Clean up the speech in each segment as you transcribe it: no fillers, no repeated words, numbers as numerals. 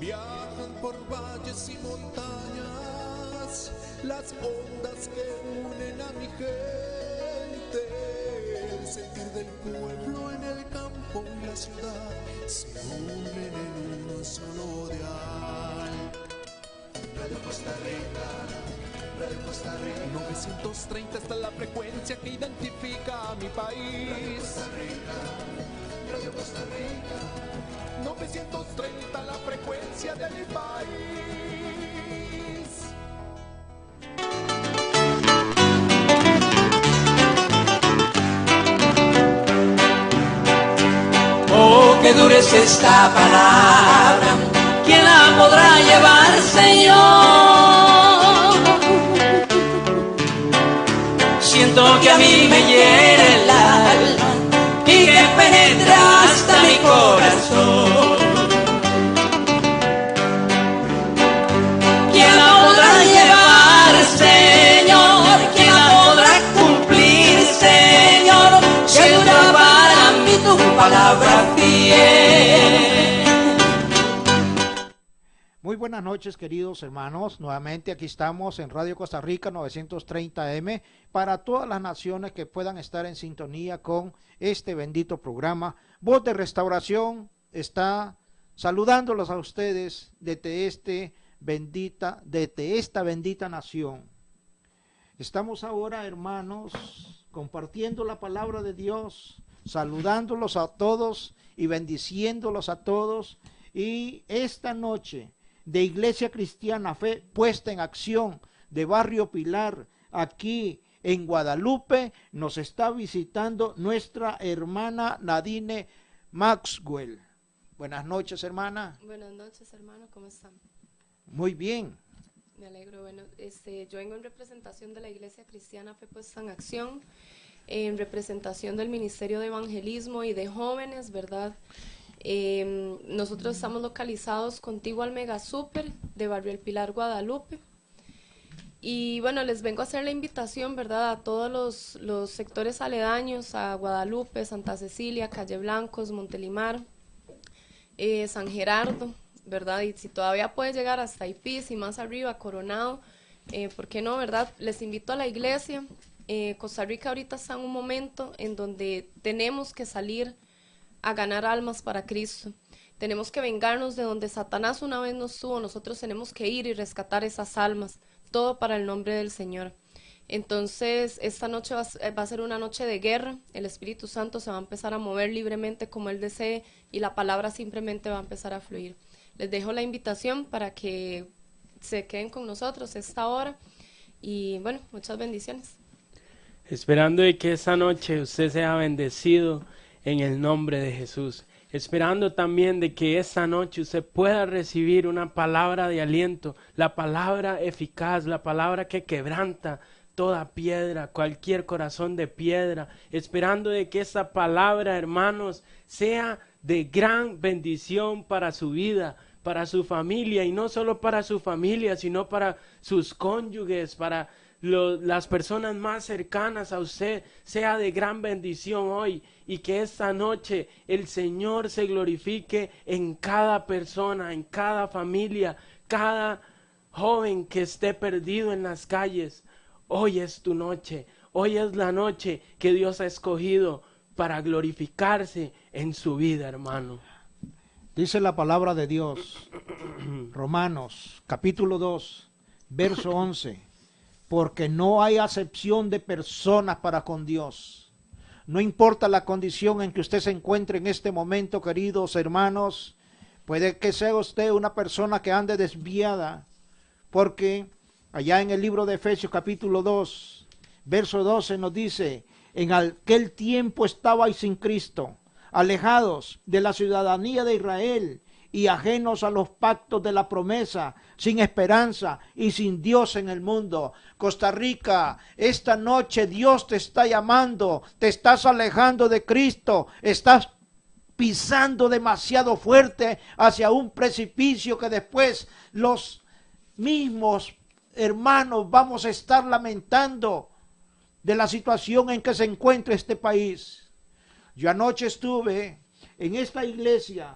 Viajan por valles y montañas las ondas que unen a mi gente. El sentir del pueblo en el campo y la ciudad se unen en uno solo dial. Radio Costa Rica, Radio Costa Rica. 930 está la frecuencia que identifica a mi país. Radio Costa Rica, Radio Costa Rica. 930 la frecuencia de mi país. Oh, qué dura es esta palabra, ¿quién la podrá llevar, Señor? Siento que a mí me hiere el alma y que penetra hasta mi corazón. ¿Quién la podrá llevar, Señor? ¿Quién la podrá cumplir, Señor? Si dura para mí tu palabra fiel. Muy buenas noches, queridos hermanos. Nuevamente aquí estamos en Radio Costa Rica 930M para todas las naciones que puedan estar en sintonía con este bendito programa. Voz de Restauración está saludándolos a ustedes desde esta bendita nación. Estamos ahora, hermanos, compartiendo la palabra de Dios, saludándolos a todos y bendiciéndolos a todos. Y esta noche de Iglesia Cristiana Fe Puesta en Acción de Barrio Pilar, aquí en Guadalupe, nos está visitando nuestra hermana Nadine Maxwell. Buenas noches, hermana. Buenas noches, hermano, ¿cómo están? Muy bien. Me alegro. Bueno, yo vengo en representación de la Iglesia Cristiana Fe Puesta en Acción, en representación del Ministerio de Evangelismo y de Jóvenes, ¿verdad? Nosotros estamos localizados contiguo al Mega Super de Barrio El Pilar, Guadalupe. Y bueno, les vengo a hacer la invitación, ¿verdad?, a todos los sectores aledaños, a Guadalupe, Santa Cecilia, Calle Blancos, Montelimar, San Gerardo, ¿verdad? Y si todavía puede llegar hasta Ipis y más arriba, Coronado, ¿por qué no, verdad? Les invito a la iglesia. Costa Rica ahorita está en un momento en donde tenemos que salir a ganar almas para Cristo. Tenemos que vengarnos de donde Satanás una vez nos tuvo. Nosotros tenemos que ir y rescatar esas almas, todo para el nombre del Señor. Entonces, esta noche va a ser una noche de guerra. El Espíritu Santo se va a empezar a mover libremente como Él desee y la palabra simplemente va a empezar a fluir. Les dejo la invitación para que se queden con nosotros esta hora y bueno, muchas bendiciones. Esperando de que esta noche usted sea bendecido en el nombre de Jesús. Esperando también de que esta noche usted pueda recibir una palabra de aliento, la palabra eficaz, la palabra que quebranta toda piedra, cualquier corazón de piedra. Esperando de que esta palabra, hermanos, sea de gran bendición para su vida, para su familia, y no solo para su familia, sino para sus cónyuges, para las personas más cercanas a usted. Sea de gran bendición hoy, y que esta noche el Señor se glorifique en cada persona, en cada familia, cada joven que esté perdido en las calles. Hoy es tu noche, hoy es la noche que Dios ha escogido para glorificarse en su vida, hermano. Dice la palabra de Dios, Romanos capítulo 2, verso 11, porque no hay acepción de personas para con Dios. No importa la condición en que usted se encuentre en este momento, queridos hermanos, puede que sea usted una persona que ande desviada, porque allá en el libro de Efesios capítulo 2, verso 12 nos dice, en aquel tiempo estabais sin Cristo, alejados de la ciudadanía de Israel y ajenos a los pactos de la promesa, sin esperanza y sin Dios en el mundo. Costa Rica, esta noche Dios te está llamando, te estás alejando de Cristo, estás pisando demasiado fuerte hacia un precipicio que después los mismos hermanos vamos a estar lamentando de la situación en que se encuentra este país. Yo anoche estuve en esta iglesia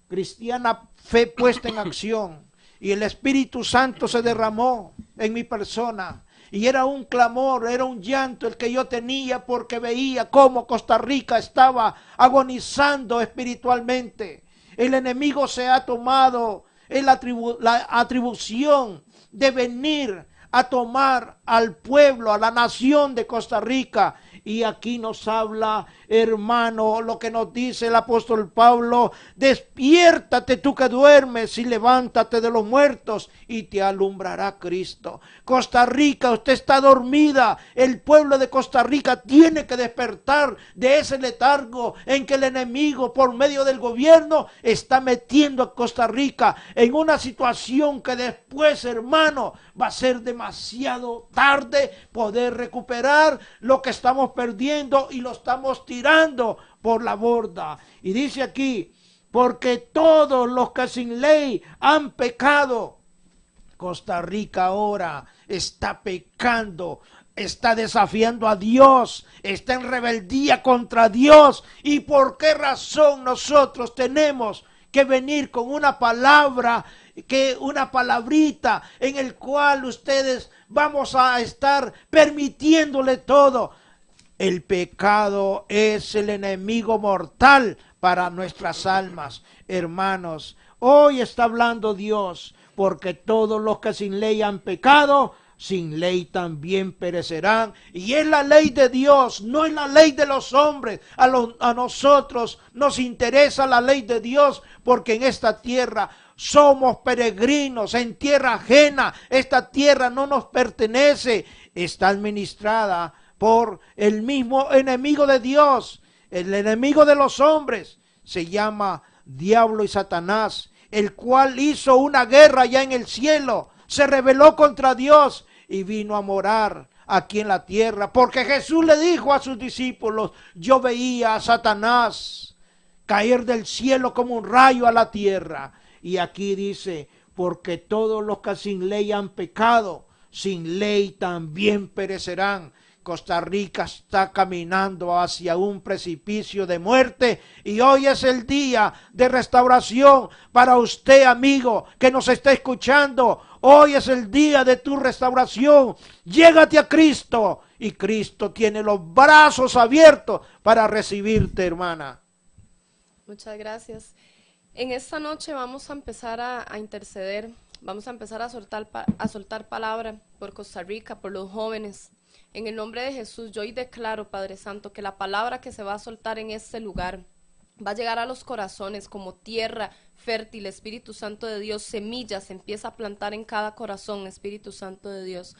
Cristiana Fe Puesta en Acción, y el Espíritu Santo se derramó en mi persona. Y era un clamor, era un llanto el que yo tenía, porque veía cómo Costa Rica estaba agonizando espiritualmente. El enemigo se ha tomado la atribución de venir a tomar al pueblo, a la nación de Costa Rica. Y aquí nos habla, hermano, lo que nos dice el apóstol Pablo: despiértate tú que duermes y levántate de los muertos y te alumbrará Cristo. Costa Rica, usted está dormida. El pueblo de Costa Rica tiene que despertar de ese letargo en que el enemigo, por medio del gobierno, está metiendo a Costa Rica en una situación que después, hermano, va a ser demasiado tarde poder recuperar lo que estamos perdiendo, y lo estamos tirando por la borda. Y dice aquí: porque todos los que sin ley han pecado. Costa Rica ahora está pecando, está desafiando a Dios, está en rebeldía contra Dios. ¿Y por qué razón nosotros tenemos que venir con una palabra, una palabrita en el cual ustedes vamos a estar permitiéndole todo? El pecado es el enemigo mortal para nuestras almas. Hermanos, hoy está hablando Dios: porque todos los que sin ley han pecado, sin ley también perecerán. Y es la ley de Dios, no es la ley de los hombres. A nosotros nos interesa la ley de Dios, porque en esta tierra somos peregrinos, en tierra ajena. Esta tierra no nos pertenece, está administrada por el mismo enemigo de Dios. El enemigo de los hombres se llama Diablo y Satanás, el cual hizo una guerra ya en el cielo, se rebeló contra Dios y vino a morar aquí en la tierra, porque Jesús le dijo a sus discípulos: yo veía a Satanás caer del cielo como un rayo a la tierra. Y aquí dice: porque todos los que sin ley han pecado, sin ley también perecerán. Costa Rica está caminando hacia un precipicio de muerte, y hoy es el día de restauración para usted, amigo, que nos está escuchando. Hoy es el día de tu restauración. Llégate a Cristo, y Cristo tiene los brazos abiertos para recibirte, hermana. Muchas gracias. En esta noche vamos a empezar a interceder, vamos a empezar a soltar palabra por Costa Rica, por los jóvenes. En el nombre de Jesús, yo hoy declaro, Padre Santo, que la palabra que se va a soltar en este lugar va a llegar a los corazones como tierra fértil. Espíritu Santo de Dios, semillas empieza a plantar en cada corazón, Espíritu Santo de Dios.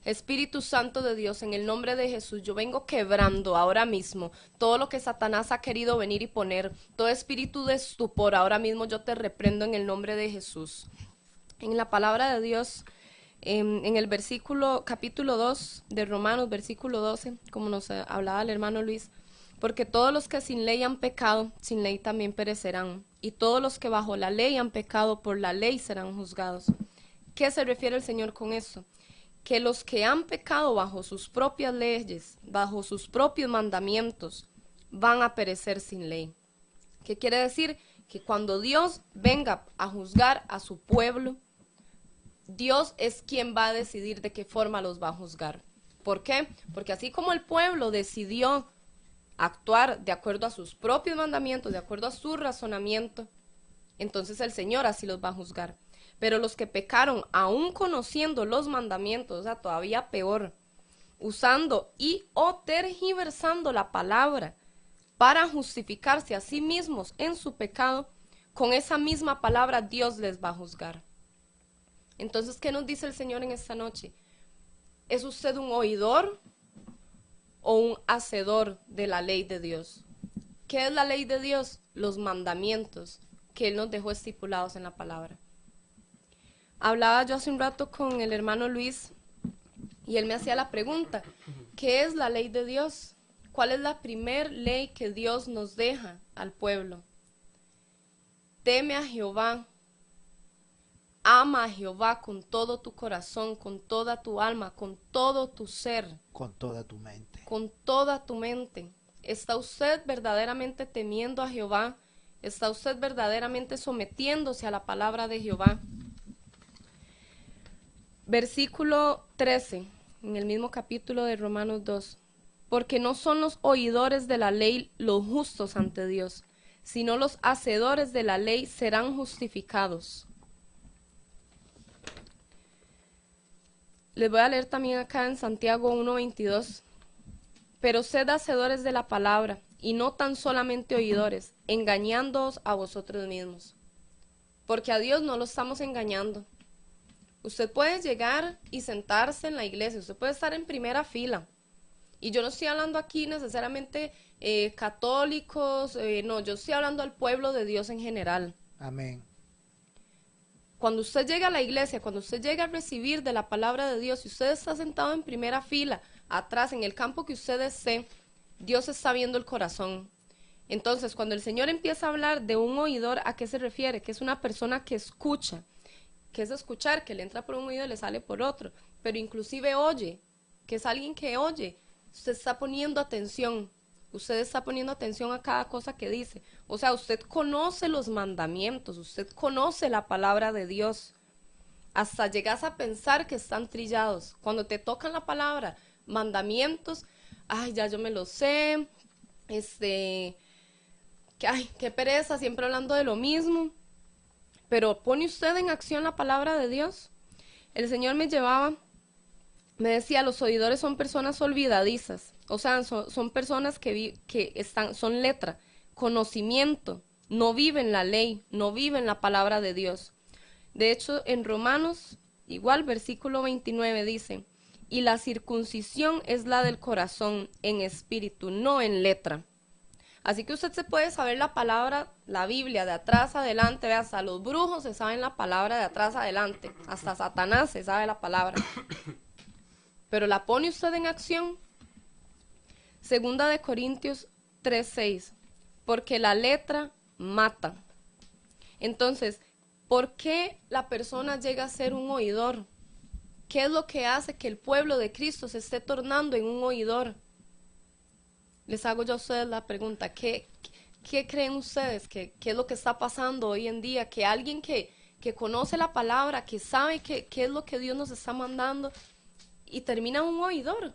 Espíritu Santo de Dios, en el nombre de Jesús, yo vengo quebrando ahora mismo todo lo que Satanás ha querido venir y poner, todo espíritu de estupor. Ahora mismo yo te reprendo en el nombre de Jesús. En la palabra de Dios, en el capítulo 2 de Romanos, versículo 12, como nos hablaba el hermano Luis: porque todos los que sin ley han pecado, sin ley también perecerán, y todos los que bajo la ley han pecado, por la ley serán juzgados. ¿Qué se refiere el Señor con esto? Que los que han pecado bajo sus propias leyes, bajo sus propios mandamientos, van a perecer sin ley. ¿Qué quiere decir? Que cuando Dios venga a juzgar a su pueblo, Dios es quien va a decidir de qué forma los va a juzgar. ¿Por qué? Porque así como el pueblo decidió actuar de acuerdo a sus propios mandamientos, de acuerdo a su razonamiento, entonces el Señor así los va a juzgar. Pero los que pecaron, aún conociendo los mandamientos, o sea, todavía peor, usando o tergiversando la palabra para justificarse a sí mismos en su pecado, con esa misma palabra Dios les va a juzgar. Entonces, ¿qué nos dice el Señor en esta noche? ¿Es usted un oidor o un hacedor de la ley de Dios? ¿Qué es la ley de Dios? Los mandamientos que Él nos dejó estipulados en la palabra. Hablaba yo hace un rato con el hermano Luis y él me hacía la pregunta: ¿qué es la ley de Dios? ¿Cuál es la primer ley que Dios nos deja al pueblo? Teme a Jehová. Ama a Jehová con todo tu corazón, con toda tu alma, con todo tu ser. Con toda tu mente. Con toda tu mente. ¿Está usted verdaderamente temiendo a Jehová? ¿Está usted verdaderamente sometiéndose a la palabra de Jehová? Versículo 13, en el mismo capítulo de Romanos 2. Porque no son los oidores de la ley los justos ante Dios, sino los hacedores de la ley serán justificados. Les voy a leer también acá en Santiago 1:22. Pero sed hacedores de la palabra, y no tan solamente oidores, engañándoos a vosotros mismos. Porque a Dios no lo estamos engañando. Usted puede llegar y sentarse en la iglesia, usted puede estar en primera fila. Y yo no estoy hablando aquí necesariamente católicos, no, yo estoy hablando al pueblo de Dios en general. Amén. Cuando usted llega a la iglesia, cuando usted llega a recibir de la palabra de Dios, y usted está sentado en primera fila, atrás, en el campo que usted esté, Dios está viendo el corazón. Entonces, cuando el Señor empieza a hablar de un oidor, ¿a qué se refiere? Que es una persona que escucha. ¿Qué es escuchar? Que le entra por un oído y le sale por otro. Pero inclusive oye, que es alguien que oye. Usted está poniendo atención. Usted está poniendo atención a cada cosa que dice. O sea, usted conoce los mandamientos, usted conoce la palabra de Dios. Hasta llegas a pensar que están trillados. Cuando te tocan la palabra, mandamientos, ay, ya yo me lo sé, qué pereza, siempre hablando de lo mismo. Pero ¿pone usted en acción la palabra de Dios? El Señor me decía, los oidores son personas olvidadizas. O sea, son personas que son letra, conocimiento, no viven la ley, no viven la palabra de Dios. De hecho, en Romanos, igual, versículo 29 dice, y la circuncisión es la del corazón, en espíritu, no en letra. Así que usted se puede saber la palabra, la Biblia, de atrás adelante, ve, hasta los brujos se saben la palabra de atrás adelante, hasta Satanás se sabe la palabra. Pero ¿la pone usted en acción? Segunda de Corintios 3:6, porque la letra mata. Entonces, ¿por qué la persona llega a ser un oidor? ¿Qué es lo que hace que el pueblo de Cristo se esté tornando en un oidor? Les hago yo a ustedes la pregunta, ¿qué creen ustedes? ¿Qué es lo que está pasando hoy en día? Que alguien que conoce la palabra, que sabe qué es lo que Dios nos está mandando y termina un oidor.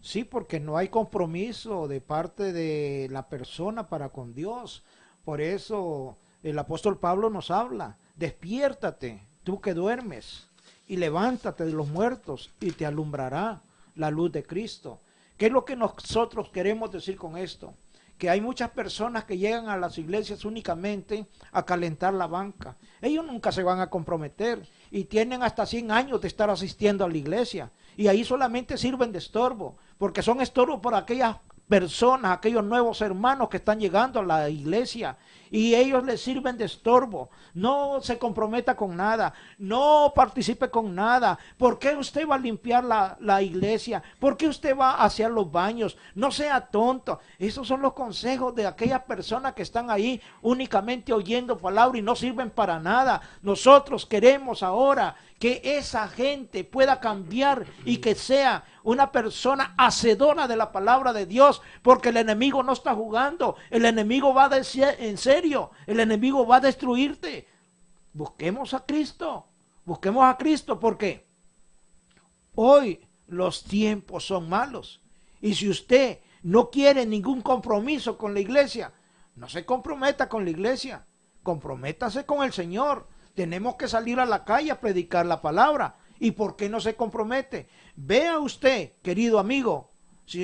Sí, porque no hay compromiso de parte de la persona para con Dios. Por eso el apóstol Pablo nos habla, despiértate, tú que duermes, y levántate de los muertos y te alumbrará la luz de Cristo. ¿Qué es lo que nosotros queremos decir con esto? Que hay muchas personas que llegan a las iglesias únicamente a calentar la banca. Ellos nunca se van a comprometer y tienen hasta 100 años de estar asistiendo a la iglesia. Y ahí solamente sirven de estorbo, porque son estorbo por aquellas personas, aquellos nuevos hermanos que están llegando a la iglesia, y ellos les sirven de estorbo. No se comprometa con nada, no participe con nada. ¿Por qué usted va a limpiar la iglesia? ¿Por qué usted va a hacer los baños? No sea tonto. Esos son los consejos de aquellas personas que están ahí únicamente oyendo palabra y no sirven para nada. Nosotros queremos ahora que esa gente pueda cambiar y que sea una persona hacedora de la palabra de Dios, porque el enemigo no está jugando, el enemigo va en serio, el enemigo va a destruirte. Busquemos a Cristo, porque hoy los tiempos son malos, y si usted no quiere ningún compromiso con la iglesia, no se comprometa con la iglesia, comprométase con el Señor. Tenemos que salir a la calle a predicar la palabra. ¿Y por qué no se compromete? Vea usted, querido amigo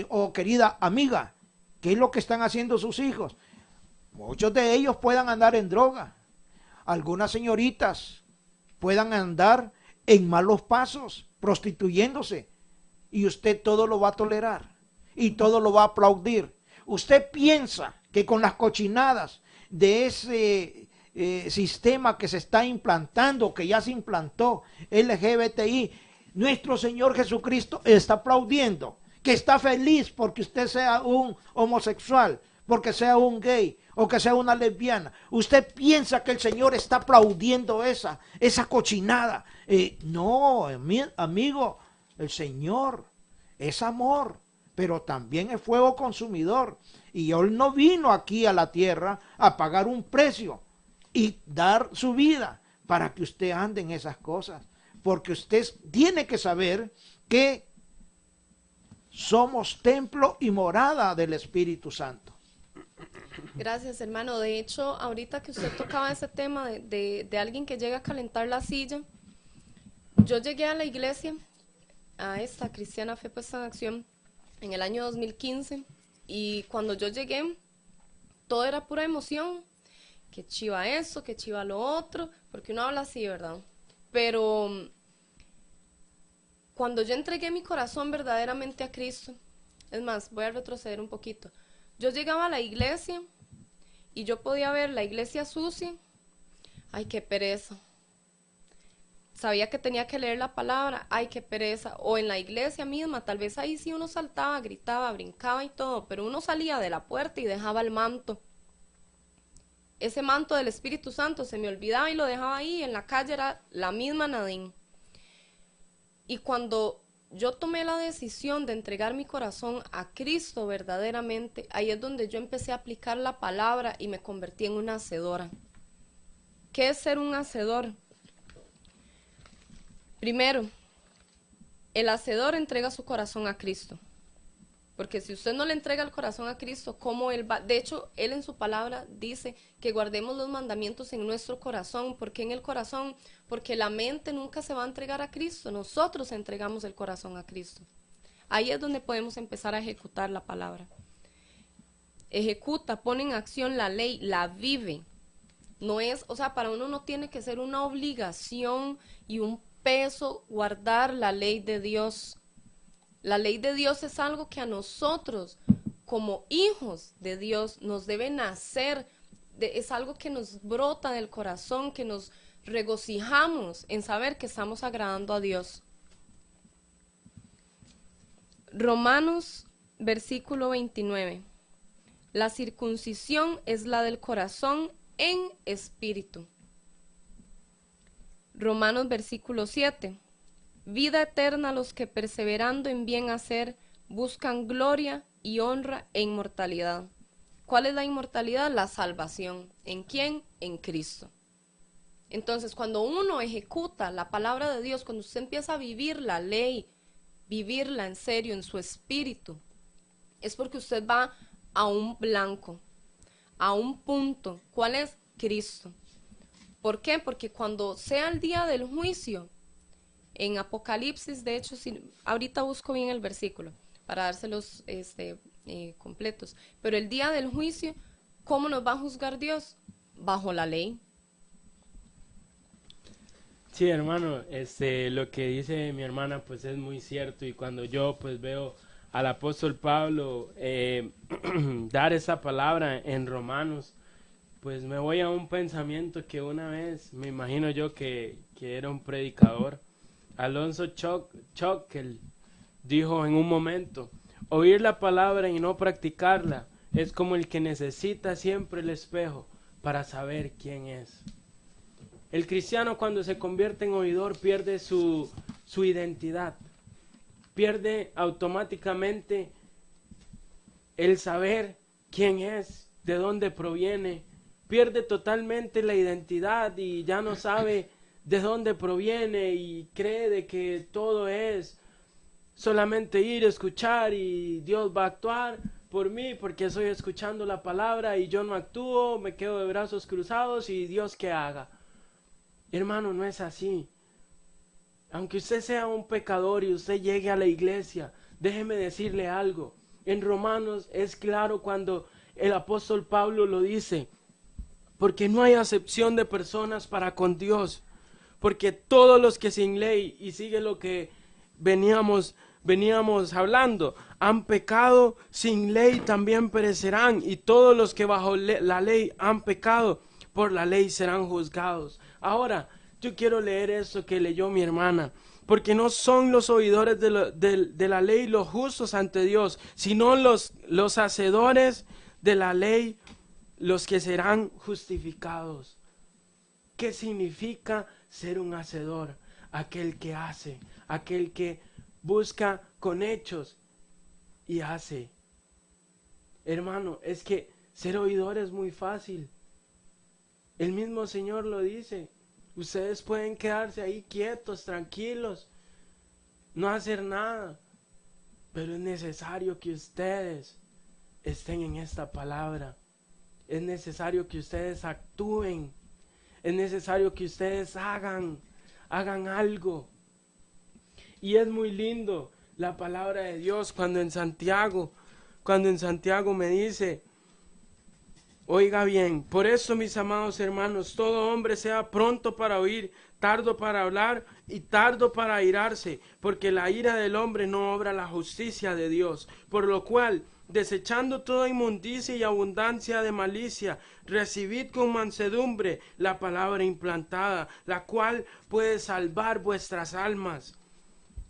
o querida amiga, qué es lo que están haciendo sus hijos. Muchos de ellos puedan andar en droga. Algunas señoritas puedan andar en malos pasos, prostituyéndose. Y usted todo lo va a tolerar y todo lo va a aplaudir. Usted piensa que con las cochinadas de ese sistema que se está implantando, que ya se implantó, LGBTI, nuestro Señor Jesucristo está aplaudiendo, que está feliz porque usted sea un homosexual, porque sea un gay o que sea una lesbiana. Usted piensa que el Señor está aplaudiendo esa cochinada. No, amigo, el Señor es amor, pero también es fuego consumidor. Y Él no vino aquí a la tierra a pagar un precio y dar su vida para que usted ande en esas cosas. Porque usted tiene que saber que somos templo y morada del Espíritu Santo. Gracias, hermano. De hecho, ahorita que usted tocaba ese tema de alguien que llega a calentar la silla, yo llegué a la iglesia, a esta Cristiana Fe Puesta en Acción, en el año 2015, y cuando yo llegué, todo era pura emoción, que chiva eso, que chiva lo otro, porque uno habla así, ¿verdad? Pero cuando yo entregué mi corazón verdaderamente a Cristo, es más, voy a retroceder un poquito, yo llegaba a la iglesia y yo podía ver la iglesia sucia, ay, qué pereza. Sabía que tenía que leer la palabra, ay, qué pereza. O en la iglesia misma, tal vez ahí sí uno saltaba, gritaba, brincaba y todo, pero uno salía de la puerta y dejaba el manto. Ese manto del Espíritu Santo se me olvidaba y lo dejaba ahí, en la calle era la misma Nadine. Y cuando yo tomé la decisión de entregar mi corazón a Cristo verdaderamente, ahí es donde yo empecé a aplicar la palabra y me convertí en una hacedora. ¿Qué es ser un hacedor? Primero, el hacedor entrega su corazón a Cristo. Porque si usted no le entrega el corazón a Cristo, ¿cómo Él va? De hecho, Él en su palabra dice que guardemos los mandamientos en nuestro corazón. ¿Por qué en el corazón? Porque la mente nunca se va a entregar a Cristo. Nosotros entregamos el corazón a Cristo. Ahí es donde podemos empezar a ejecutar la palabra. Ejecuta, pone en acción la ley, la vive. No es, o sea, para uno no tiene que ser una obligación y un peso guardar la ley de Dios. La ley de Dios es algo que a nosotros, como hijos de Dios, nos debe nacer, es algo que nos brota del corazón, que nos regocijamos en saber que estamos agradando a Dios. Romanos, versículo 29. La circuncisión es la del corazón en espíritu. Romanos, versículo 7. Vida eterna a los que perseverando en bien hacer buscan gloria y honra e inmortalidad. ¿Cuál es la inmortalidad? La salvación. ¿En quién? En Cristo. Entonces, cuando uno ejecuta la palabra de Dios, cuando usted empieza a vivir la ley, vivirla en serio, en su espíritu, es porque usted va a un blanco, a un punto. ¿Cuál es? Cristo. ¿Por qué? Porque cuando sea el día del juicio, en Apocalipsis, de hecho, ahorita busco bien el versículo para dárselos completos, pero el día del juicio, ¿cómo nos va a juzgar Dios? Bajo la ley. Sí, hermano, lo que dice mi hermana pues es muy cierto, y cuando yo pues veo al apóstol Pablo dar esa palabra en Romanos, pues me voy a un pensamiento que una vez, me imagino yo que era un predicador, Alonso Choquel, dijo en un momento: oír la palabra y no practicarla es como el que necesita siempre el espejo para saber quién es. El cristiano, cuando se convierte en oidor, pierde su identidad, pierde automáticamente el saber quién es, de dónde proviene, pierde totalmente la identidad y ya no sabe de dónde proviene y cree de que todo es solamente ir a escuchar y Dios va a actuar por mí porque estoy escuchando la palabra y yo no actúo, me quedo de brazos cruzados y Dios que haga. Hermano, no es así. Aunque usted sea un pecador y usted llegue a la iglesia, déjeme decirle algo. En Romanos es claro cuando el apóstol Pablo lo dice, porque no hay acepción de personas para con Dios, porque todos los que sin ley, y sigue lo que veníamos hablando, han pecado, sin ley también perecerán, y todos los que bajo la ley han pecado, por la ley serán juzgados. Ahora, yo quiero leer eso que leyó mi hermana, porque no son los oidores de la ley los justos ante Dios, sino los hacedores de la ley los que serán justificados. ¿Qué significa ser un hacedor? Aquel que hace, aquel que busca con hechos y hace. Hermano, es que ser oidor es muy fácil. El mismo Señor lo dice. Ustedes pueden quedarse ahí quietos, tranquilos, no hacer nada. Pero es necesario que ustedes estén en esta palabra. Es necesario que ustedes actúen. Es necesario que ustedes hagan algo. Y es muy lindo la palabra de Dios cuando en Santiago me dice, oiga bien, por eso mis amados hermanos, todo hombre sea pronto para oír, tardo para hablar y tardo para airarse, porque la ira del hombre no obra la justicia de Dios. Por lo cual, desechando toda inmundicia y abundancia de malicia, recibid con mansedumbre la palabra implantada, la cual puede salvar vuestras almas.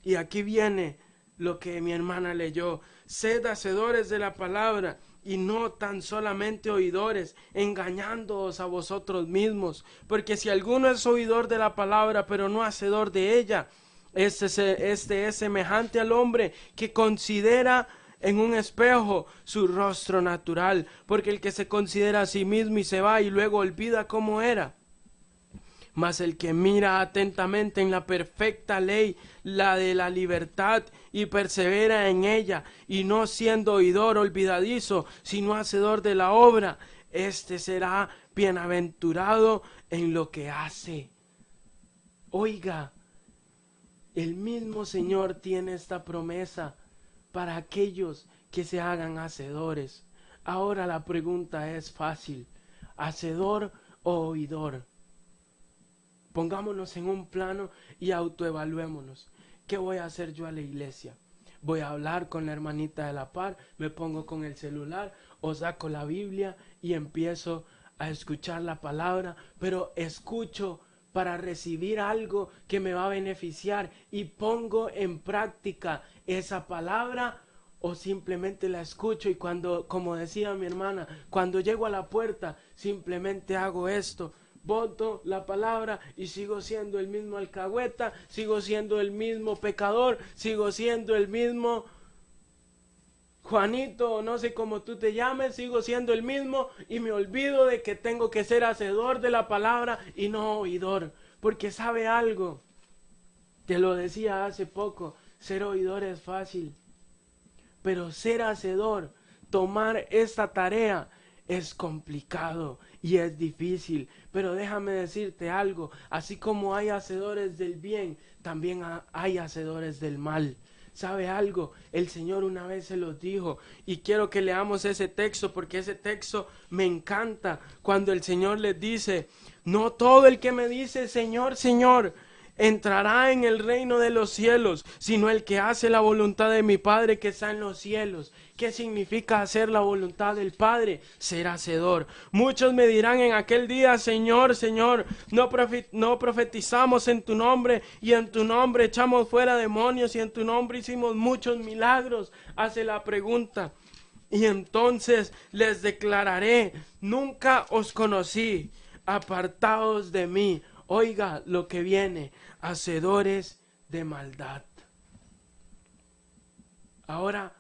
Y aquí viene lo que mi hermana leyó. Sed hacedores de la palabra y no tan solamente oidores, engañándoos a vosotros mismos. Porque si alguno es oidor de la palabra, pero no hacedor de ella, este es semejante al hombre que considera en un espejo su rostro natural. Porque el que se considera a sí mismo y se va y luego olvida cómo era. Mas el que mira atentamente en la perfecta ley, la de la libertad, y persevera en ella, y no siendo oidor olvidadizo, sino hacedor de la obra, este será bienaventurado en lo que hace. Oiga, el mismo Señor tiene esta promesa para aquellos que se hagan hacedores. Ahora la pregunta es fácil: ¿hacedor o oidor? Pongámonos en un plano y autoevaluémonos. ¿Qué voy a hacer yo a la iglesia? ¿Voy a hablar con la hermanita de la par? ¿Me pongo con el celular? ¿O saco la Biblia y empiezo a escuchar la palabra? Pero escucho para recibir algo que me va a beneficiar y pongo en práctica esa palabra, o simplemente la escucho y cuando, como decía mi hermana, cuando llego a la puerta simplemente hago esto, voto la palabra y sigo siendo el mismo alcahueta, sigo siendo el mismo pecador, sigo siendo el mismo Juanito, o no sé cómo tú te llames, sigo siendo el mismo y me olvido de que tengo que ser hacedor de la palabra y no oidor. Porque sabe algo, te lo decía hace poco, ser oidor es fácil, pero ser hacedor, tomar esta tarea es complicado y es difícil. Pero déjame decirte algo, así como hay hacedores del bien, también hay hacedores del mal. ¿Sabe algo? El Señor una vez se los dijo, y quiero que leamos ese texto porque ese texto me encanta, cuando el Señor les dice: no todo el que me dice Señor, Señor, entrará en el reino de los cielos, sino el que hace la voluntad de mi Padre que está en los cielos. ¿Qué significa hacer la voluntad del Padre? Ser hacedor. Muchos me dirán en aquel día: Señor, Señor, no profetizamos en tu nombre, y en tu nombre echamos fuera demonios, y en tu nombre hicimos muchos milagros. Hace la pregunta. Y entonces les declararé: nunca os conocí, apartaos de mí. Oiga lo que viene: hacedores de maldad. Ahora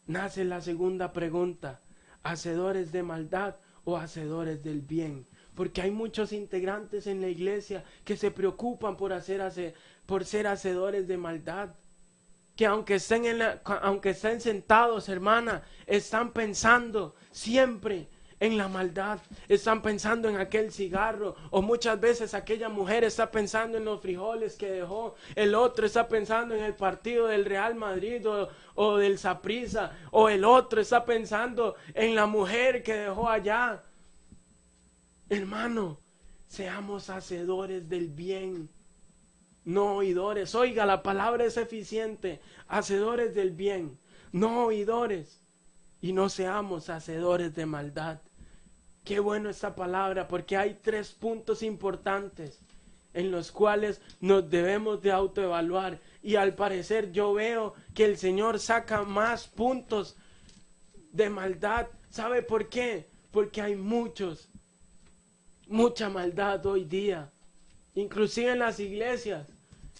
nace la segunda pregunta: ¿hacedores de maldad o hacedores del bien? Porque hay muchos integrantes en la iglesia que se preocupan por ser hacedores de maldad. Que aunque estén sentados, hermana, están pensando siempre en la maldad, están pensando en aquel cigarro, o muchas veces aquella mujer está pensando en los frijoles que dejó, el otro está pensando en el partido del Real Madrid o del Saprissa, o el otro está pensando en la mujer que dejó allá. Hermano, seamos hacedores del bien, no oidores. Oiga, la palabra es eficiente: hacedores del bien, no oidores. Y no seamos hacedores de maldad. Qué bueno esta palabra, porque hay 3 puntos importantes en los cuales nos debemos de autoevaluar. Y al parecer yo veo que el Señor saca más puntos de maldad. ¿Sabe por qué? Porque hay mucha maldad hoy día, inclusive en las iglesias.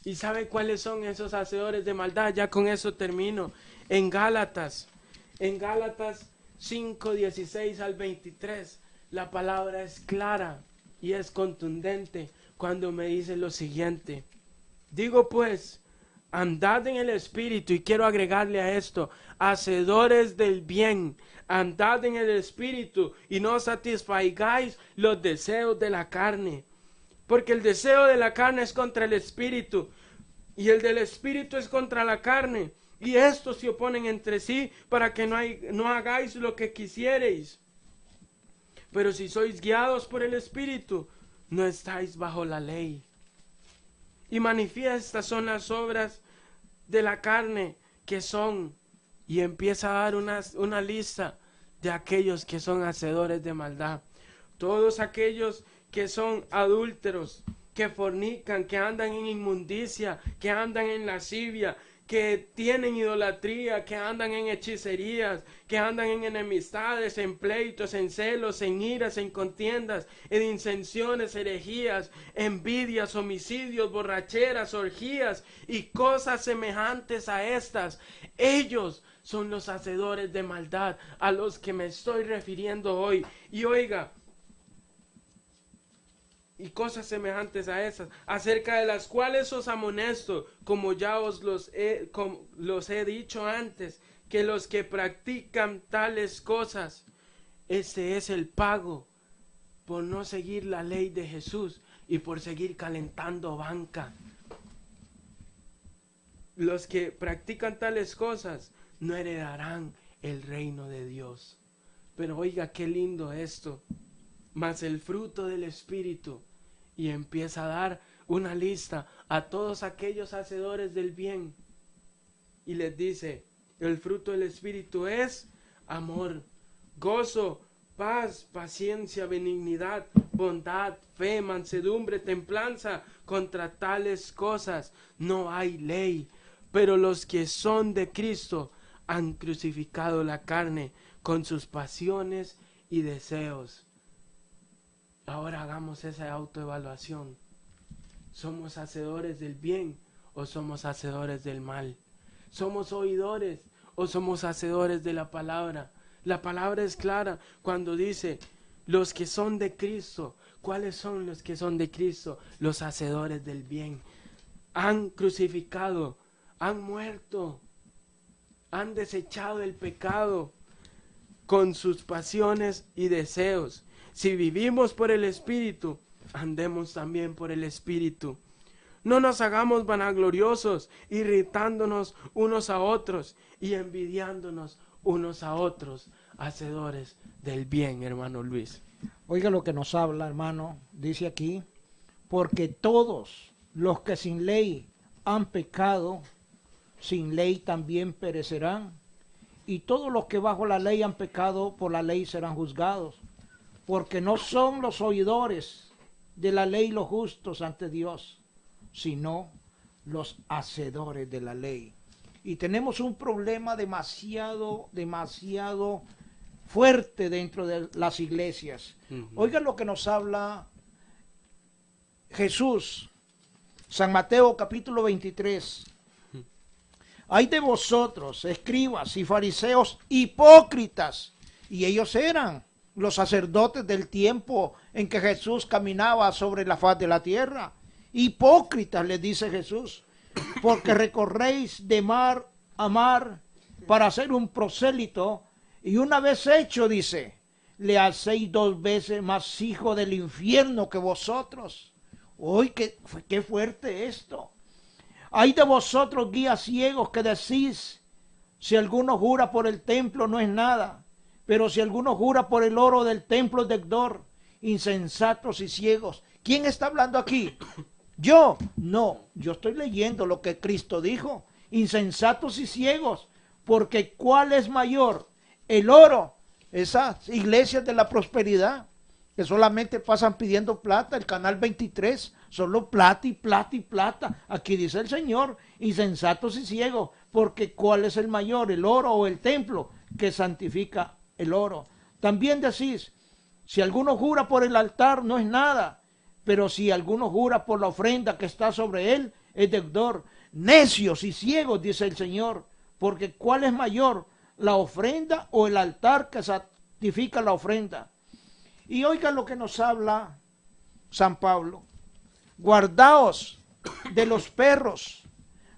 ¿Y sabe cuáles son esos hacedores de maldad? Ya con eso termino. En Gálatas En Gálatas 5:16 al 23, la palabra es clara y es contundente cuando me dice lo siguiente. Digo pues, andad en el Espíritu, y quiero agregarle a esto, hacedores del bien, andad en el Espíritu y no satisfagáis los deseos de la carne. Porque el deseo de la carne es contra el Espíritu, y el del Espíritu es contra la carne. Y estos se oponen entre sí para que no hagáis lo que quisiereis. Pero si sois guiados por el Espíritu, no estáis bajo la ley. Y manifiestas son las obras de la carne, que son, y empieza a dar una lista de aquellos que son hacedores de maldad. Todos aquellos que son adúlteros, que fornican, que andan en inmundicia, que andan en lascivia, que tienen idolatría, que andan en hechicerías, que andan en enemistades, en pleitos, en celos, en iras, en contiendas, en disensiones, herejías, envidias, homicidios, borracheras, orgías y cosas semejantes a estas. Ellos son los hacedores de maldad a los que me estoy refiriendo hoy. Y oiga, y cosas semejantes a esas, acerca de las cuales os amonesto, como ya os los he dicho antes, que los que practican tales cosas, ese es el pago por no seguir la ley de Jesús y por seguir calentando banca. Los que practican tales cosas no heredarán el reino de Dios. Pero oiga qué lindo esto. Mas el fruto del Espíritu, y empieza a dar una lista a todos aquellos hacedores del bien, y les dice, el fruto del Espíritu es amor, gozo, paz, paciencia, benignidad, bondad, fe, mansedumbre, templanza. Contra tales cosas no hay ley. Pero los que son de Cristo han crucificado la carne con sus pasiones y deseos. Ahora hagamos esa autoevaluación. ¿Somos hacedores del bien o somos hacedores del mal? ¿Somos oidores o somos hacedores de la palabra? La palabra es clara cuando dice, los que son de Cristo. ¿Cuáles son los que son de Cristo? Los hacedores del bien. Han crucificado, han muerto, han desechado el pecado con sus pasiones y deseos. Si vivimos por el Espíritu, andemos también por el Espíritu. No nos hagamos vanagloriosos, irritándonos unos a otros y envidiándonos unos a otros, hacedores del bien, hermano Luis. Oiga lo que nos habla, hermano, dice aquí, porque todos los que sin ley han pecado, sin ley también perecerán, y todos los que bajo la ley han pecado, por la ley serán juzgados. Porque no son los oidores de la ley los justos ante Dios, sino los hacedores de la ley. Y tenemos un problema demasiado fuerte dentro de las iglesias. Oiga lo que nos habla Jesús, San Mateo capítulo 23. Hay de vosotros, escribas y fariseos hipócritas, y ellos eran los sacerdotes del tiempo en que Jesús caminaba sobre la faz de la tierra. Hipócritas, les dice Jesús, porque recorréis de mar a mar para hacer un prosélito, y una vez hecho, dice, le hacéis 2 veces más hijo del infierno que vosotros. ¡Uy, qué fuerte esto! Hay de vosotros guías ciegos que decís, si alguno jura por el templo no es nada, pero si alguno jura por el oro del templo es deudor. Insensatos y ciegos. ¿Quién está hablando aquí? ¿Yo? No, yo estoy leyendo lo que Cristo dijo. Insensatos y ciegos, porque ¿cuál es mayor? El oro, esas iglesias de la prosperidad, que solamente pasan pidiendo plata, el canal 23, solo plata y plata y plata. Aquí dice el Señor, insensatos y ciegos, porque ¿cuál es el mayor? ¿El oro o el templo que santifica el oro? También decís, si alguno jura por el altar no es nada, pero si alguno jura por la ofrenda que está sobre él, es deudor. Necios y ciegos, dice el Señor, porque ¿cuál es mayor? la ofrenda o el altar que santifica la ofrenda. Y oiga lo que nos habla San Pablo. Guardaos de los perros,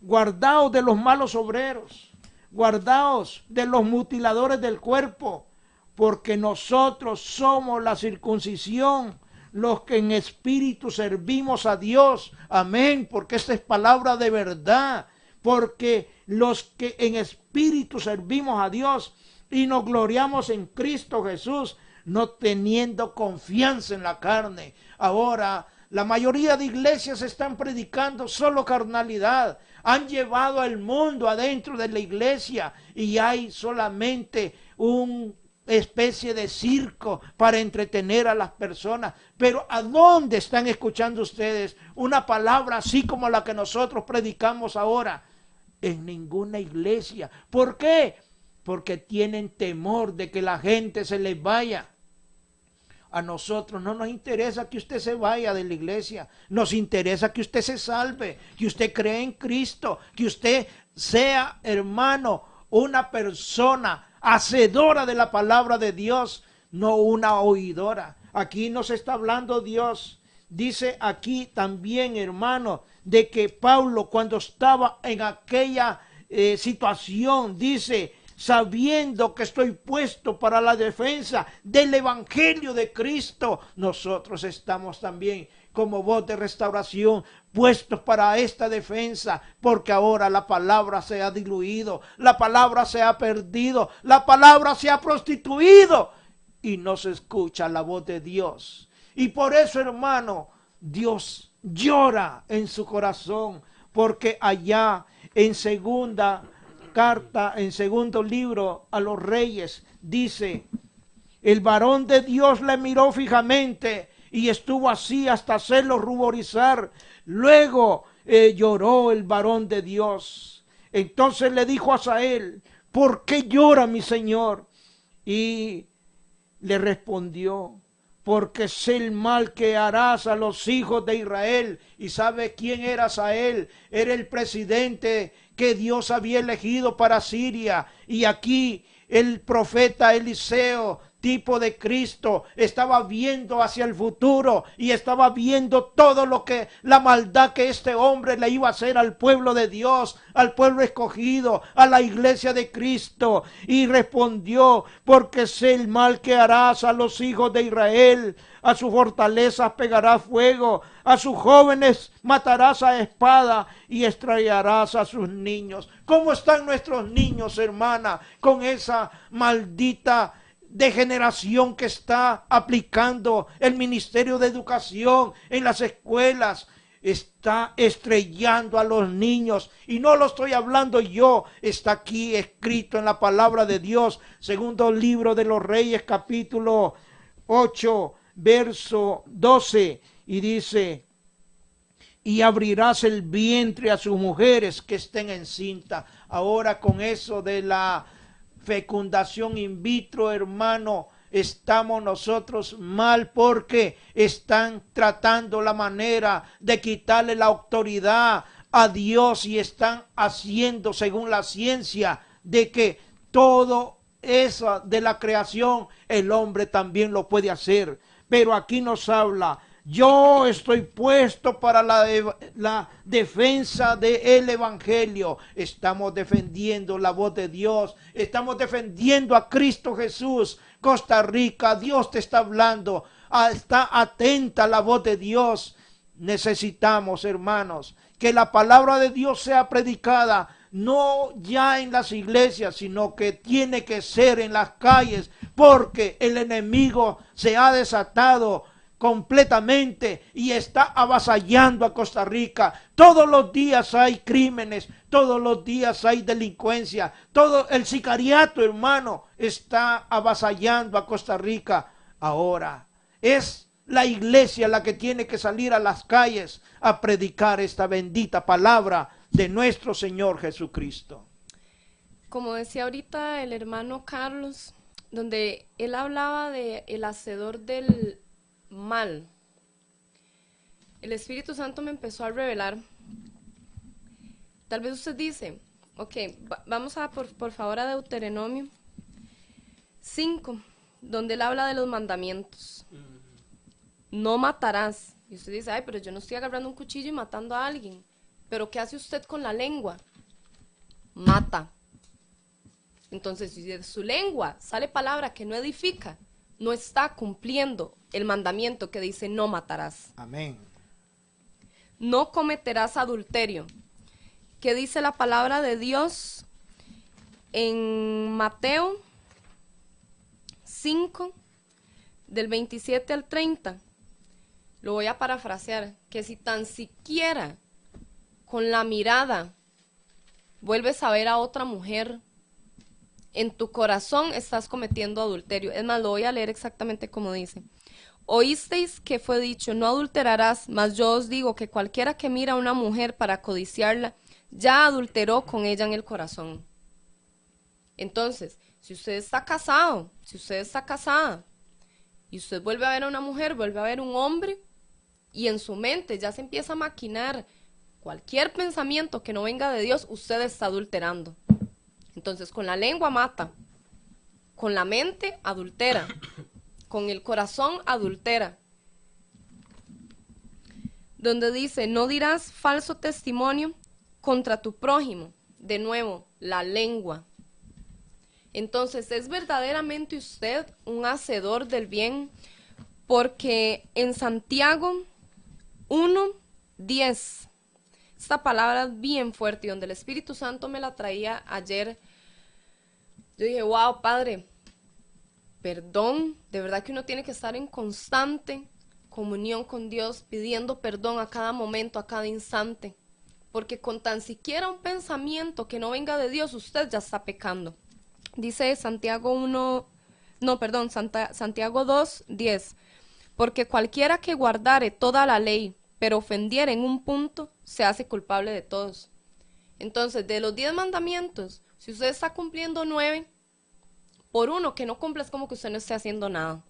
guardaos de los malos obreros, guardaos de los mutiladores del cuerpo, porque nosotros somos la circuncisión, los que en espíritu servimos a Dios. Amén, porque esta es palabra de verdad. Porque los que en espíritu servimos a Dios y nos gloriamos en Cristo Jesús, no teniendo confianza en la carne. Ahora, la mayoría de iglesias están predicando solo carnalidad. Han llevado al mundo adentro de la iglesia y hay solamente una especie de circo para entretener a las personas. Pero ¿a dónde están escuchando ustedes una palabra así como la que nosotros predicamos ahora? En ninguna iglesia. ¿Por qué? Porque tienen temor de que la gente se les vaya. A nosotros no nos interesa que usted se vaya de la iglesia. Nos interesa que usted se salve, que usted cree en Cristo, que usted sea, hermano, una persona hacedora de la palabra de Dios, no una oidora. Aquí nos está hablando Dios. Dice aquí también, hermano, de que Pablo cuando estaba en aquella situación, dice, sabiendo que estoy puesto para la defensa del evangelio de Cristo, nosotros estamos también como voz de restauración puestos para esta defensa, porque ahora la palabra se ha diluido, la palabra se ha perdido, la palabra se ha prostituido y no se escucha la voz de Dios. Y por eso, hermano, Dios llora en su corazón, porque allá en segunda carta, en segundo libro a los Reyes, dice, el varón de Dios le miró fijamente y estuvo así hasta hacerlo ruborizar. Luego lloró el varón de Dios. Entonces le dijo a Asael, ¿por qué llora mi señor? Y le respondió, porque sé el mal que harás a los hijos de Israel. ¿Y sabe quién era Asael? Era el presidente que Dios había elegido para Siria. Y aquí el profeta Eliseo, tipo de Cristo, estaba viendo hacia el futuro y estaba viendo todo lo que, la maldad que este hombre le iba a hacer al pueblo de Dios, al pueblo escogido, a la iglesia de Cristo. Y respondió, porque sé el mal que harás a los hijos de Israel, a sus fortalezas pegarás fuego, a sus jóvenes matarás a espada y extraerás a sus niños. ¿Cómo están nuestros niños, hermana, con esa maldita degeneración que está aplicando el Ministerio de Educación en las escuelas? Está estrellando a los niños, y no lo estoy hablando yo, está aquí escrito en la palabra de Dios, segundo libro de los Reyes, capítulo 8, verso 12, y dice, y abrirás el vientre a sus mujeres que estén encinta. Ahora con eso de la fecundación in vitro, hermano, estamos nosotros mal, porque están tratando la manera de quitarle la autoridad a Dios y están haciendo, según la ciencia, de que todo eso de la creación el hombre también lo puede hacer. Pero aquí nos habla, yo estoy puesto para la defensa del evangelio. Estamos defendiendo la voz de Dios. Estamos defendiendo a Cristo Jesús. Costa Rica, Dios te está hablando. Está atenta a la voz de Dios. Necesitamos, hermanos, que la palabra de Dios sea predicada, no ya en las iglesias, sino que tiene que ser en las calles, porque el enemigo se ha desatado completamente y está avasallando a Costa Rica. Todos los días hay crímenes, todos los días hay delincuencia, todo el sicariato, hermano, está avasallando a Costa Rica. Ahora es la iglesia la que tiene que salir a las calles a predicar esta bendita palabra de nuestro Señor Jesucristo. Como decía ahorita el hermano Carlos, donde él hablaba de el hacedor del mal, el Espíritu Santo me empezó a revelar. Tal vez usted dice, Ok, vamos a por favor a Deuteronomio 5, donde él habla de los mandamientos. No matarás. Y usted dice, ay, pero yo no estoy agarrando un cuchillo y matando a alguien. Pero ¿qué hace usted con la lengua? Mata. Entonces, si de su lengua sale palabra que no edifica, no está cumpliendo el mandamiento que dice no matarás. Amén. No cometerás adulterio. ¿Qué dice la palabra de Dios en Mateo 5, del 27 al 30? Lo voy a parafrasear, que si tan siquiera con la mirada vuelves a ver a otra mujer, en tu corazón estás cometiendo adulterio. Es más, lo voy a leer exactamente como dice. Oísteis que fue dicho, no adulterarás, mas yo os digo que cualquiera que mira a una mujer para codiciarla, ya adulteró con ella en el corazón. Entonces, si usted está casado, si usted está casada, y usted vuelve a ver a una mujer, vuelve a ver un hombre, y en su mente ya se empieza a maquinar cualquier pensamiento que no venga de Dios, usted está adulterando. Entonces, con la lengua mata, con la mente adultera, con el corazón adultera. Donde dice, no dirás falso testimonio contra tu prójimo. De nuevo, la lengua. Entonces, ¿es verdaderamente usted un hacedor del bien? Porque en Santiago 1:10, esta palabra es bien fuerte y donde el Espíritu Santo me la traía ayer, yo dije, wow, Padre, perdón, de verdad que uno tiene que estar en constante comunión con Dios, pidiendo perdón a cada momento, a cada instante, porque con tan siquiera un pensamiento que no venga de Dios, usted ya está pecando. Dice Santiago 2:10, porque cualquiera que guardare toda la ley, pero ofendiere en un punto, se hace culpable de todos. Entonces, de los 10 mandamientos, si usted está cumpliendo 9, por uno que no cumpla es como que usted no esté haciendo nada.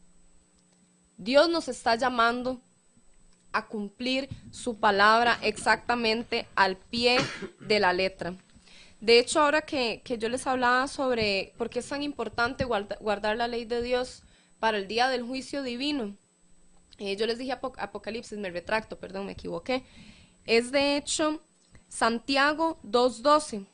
Dios nos está llamando a cumplir su palabra exactamente al pie de la letra. De hecho, ahora que yo les hablaba sobre por qué es tan importante guardar la ley de Dios para el día del juicio divino, yo les dije Apocalipsis, me retracto, perdón, me equivoqué. Es de hecho Santiago 2:12.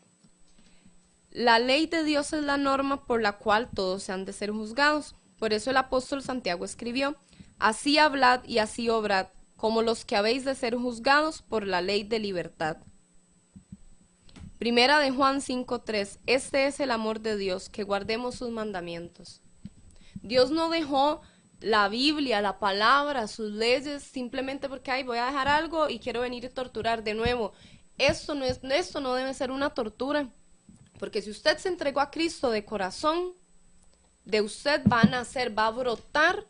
La ley de Dios es la norma por la cual todos se han de ser juzgados. Por eso el apóstol Santiago escribió, así hablad y así obrad, como los que habéis de ser juzgados por la ley de libertad. Primera de Juan 5:3, este es el amor de Dios, que guardemos sus mandamientos. Dios no dejó la Biblia, la palabra, sus leyes, simplemente porque ay, voy a dejar algo y quiero venir y torturar de nuevo. Esto no debe ser una tortura, porque si usted se entregó a Cristo de corazón, de usted va a nacer, va a brotar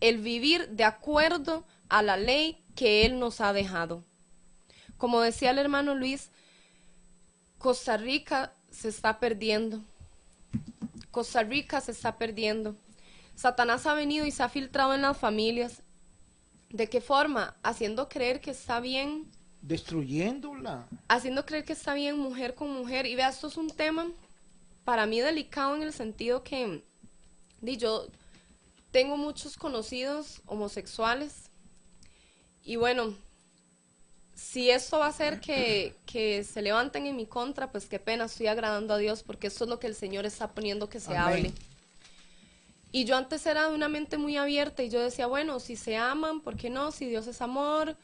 el vivir de acuerdo a la ley que Él nos ha dejado. Como decía el hermano Luis, Costa Rica se está perdiendo. Costa Rica se está perdiendo. Satanás ha venido y se ha filtrado en las familias. ¿De qué forma? Haciendo creer que está bien. Destruyéndola. Haciendo creer que está bien mujer con mujer. Y vea, esto es un tema para mí delicado en el sentido que yo tengo muchos conocidos homosexuales. Y bueno, si esto va a hacer que se levanten en mi contra, pues qué pena, estoy agradando a Dios porque esto es lo que el Señor está poniendo que se hable. Y yo antes era de una mente muy abierta y yo decía, bueno, si se aman, ¿por qué no? Si Dios es amor.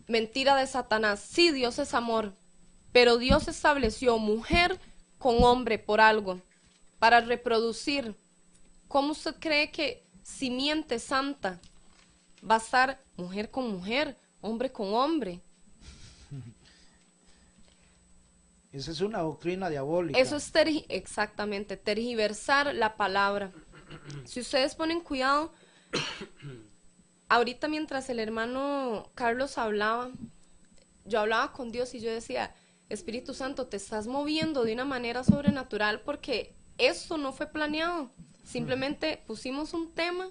Mentira de Satanás. Sí, Dios es amor, pero Dios estableció mujer con hombre por algo, para reproducir. ¿Cómo usted cree que simiente santa va a estar mujer con mujer, hombre con hombre? Esa es una doctrina diabólica. Eso es exactamente, tergiversar la palabra. Si ustedes ponen cuidado, ahorita mientras el hermano Carlos hablaba, yo hablaba con Dios y yo decía, Espíritu Santo, te estás moviendo de una manera sobrenatural porque esto no fue planeado. Simplemente pusimos un tema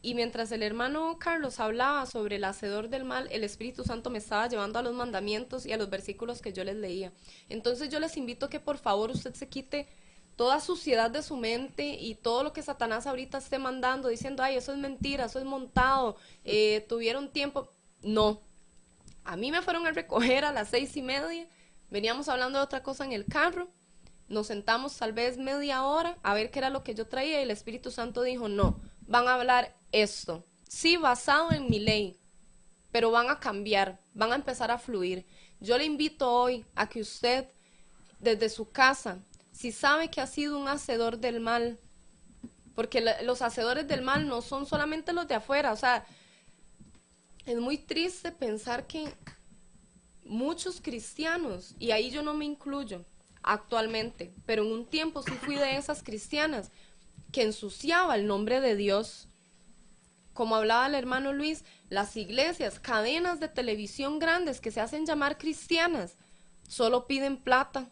Y mientras el hermano Carlos hablaba sobre el hacedor del mal, el Espíritu Santo me estaba llevando a los mandamientos y a los versículos que yo les leía. Entonces yo les invito a que por favor usted se quite toda suciedad de su mente y todo lo que Satanás ahorita esté mandando, diciendo, ay, eso es mentira, eso es montado, tuvieron tiempo. No, a mí me fueron a recoger a las 6:30, veníamos hablando de otra cosa en el carro, nos sentamos tal vez media hora a ver qué era lo que yo traía y el Espíritu Santo dijo, no, van a hablar esto, sí, basado en mi ley, pero van a cambiar, van a empezar a fluir. Yo le invito hoy a que usted, desde su casa, si sabe que ha sido un hacedor del mal, porque los hacedores del mal no son solamente los de afuera, o sea, es muy triste pensar que muchos cristianos, y ahí yo no me incluyo actualmente, pero en un tiempo sí fui de esas cristianas que ensuciaba el nombre de Dios. Como hablaba el hermano Luis, las iglesias, cadenas de televisión grandes que se hacen llamar cristianas, solo piden plata.